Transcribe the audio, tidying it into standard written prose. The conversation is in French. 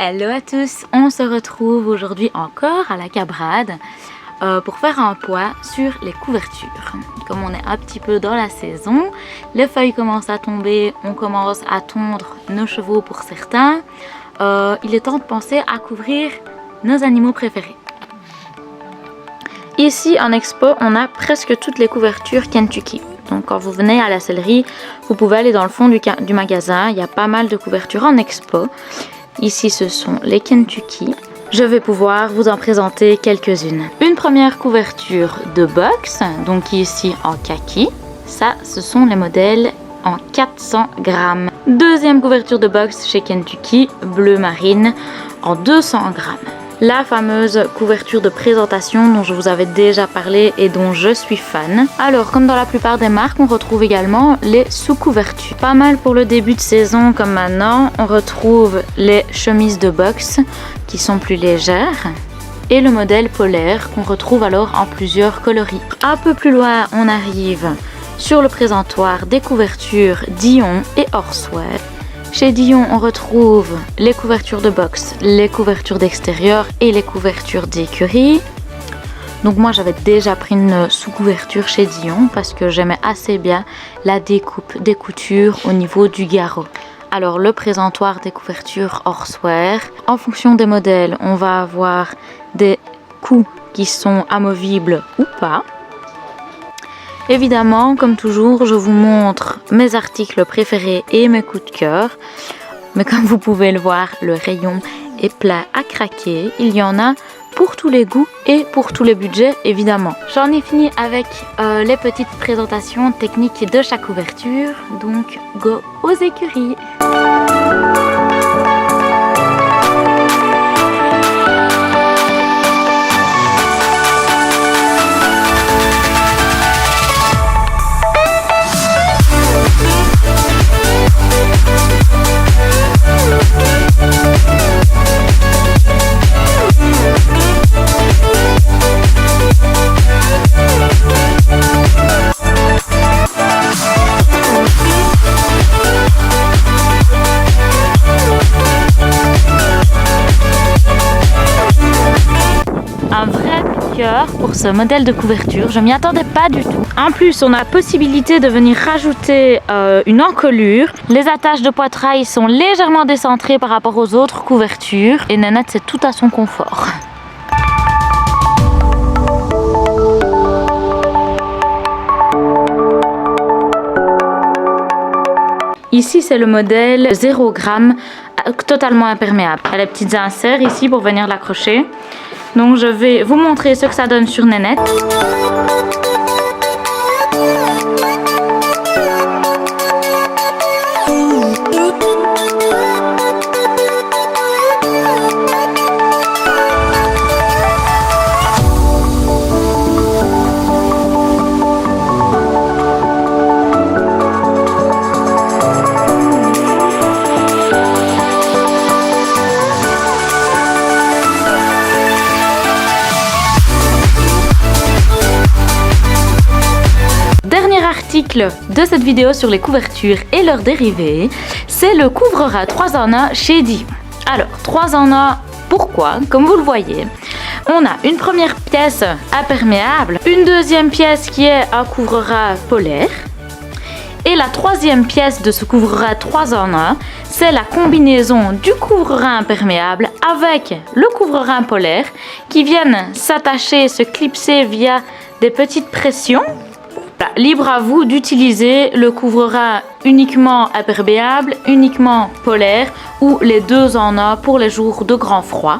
Hello à tous, on se retrouve aujourd'hui encore à la Cabrade pour faire un point sur les couvertures. Comme on est un petit peu dans la saison, les feuilles commencent à tomber, on commence à tondre nos chevaux pour certains. Il est temps de penser à couvrir nos animaux préférés. Ici en expo, on a presque toutes les couvertures Kentucky. Donc quand vous venez à la sellerie, vous pouvez aller dans le fond du magasin. Il y a pas mal de couvertures en expo. Ici, ce sont les Kentucky. Je vais pouvoir vous en présenter quelques-unes. Une première couverture de box, donc ici en kaki. Ça, ce sont les modèles en 400 grammes. Deuxième couverture de box chez Kentucky, bleu marine en 200 grammes. La fameuse couverture de présentation dont je vous avais déjà parlé et dont je suis fan. Alors, comme dans la plupart des marques, on retrouve également les sous-couvertures. Pas mal pour le début de saison comme maintenant. On retrouve les chemises de boxe qui sont plus légères et le modèle polaire qu'on retrouve alors en plusieurs coloris. Un peu plus loin, on arrive sur le présentoir des couvertures Dion et Horseware. Chez Dion, on retrouve les couvertures de box, les couvertures d'extérieur et les couvertures d'écurie. Donc moi, j'avais déjà pris une sous-couverture chez Dion parce que j'aimais assez bien la découpe des coutures au niveau du garrot. Alors, le présentoir des couvertures Horseware. En fonction des modèles, on va avoir des coups qui sont amovibles ou pas. Évidemment, comme toujours, je vous montre mes articles préférés et mes coups de cœur. Mais comme vous pouvez le voir, le rayon est plein à craquer. Il y en a pour tous les goûts et pour tous les budgets, évidemment. J'en ai fini avec les petites présentations techniques de chaque couverture. Donc, go aux écuries! Un vrai coup de cœur pour ce modèle de couverture, je m'y attendais pas du tout. En plus, on a la possibilité de venir rajouter une encolure. Les attaches de poitrail sont légèrement décentrées par rapport aux autres couvertures et Nanette, c'est tout à son confort. Ici, c'est le modèle 0 g, totalement imperméable. Il y a les petites inserts ici pour venir l'accrocher. Donc, je vais vous montrer ce que ça donne sur Nénette. De cette vidéo sur les couvertures et leurs dérivés, c'est le couvre-ras 3 en 1 chez Dion. Alors 3 en 1, pourquoi? Comme vous le voyez, on a une première pièce imperméable, une deuxième pièce qui est un couvre-ras polaire et la troisième pièce de ce couvre-ras 3 en 1, c'est la combinaison du couvre-ras imperméable avec le couvre-ras polaire qui viennent s'attacher, se clipser via des petites pressions. Libre à vous d'utiliser le couvre-ras uniquement imperméable, uniquement polaire ou les deux en un pour les jours de grand froid.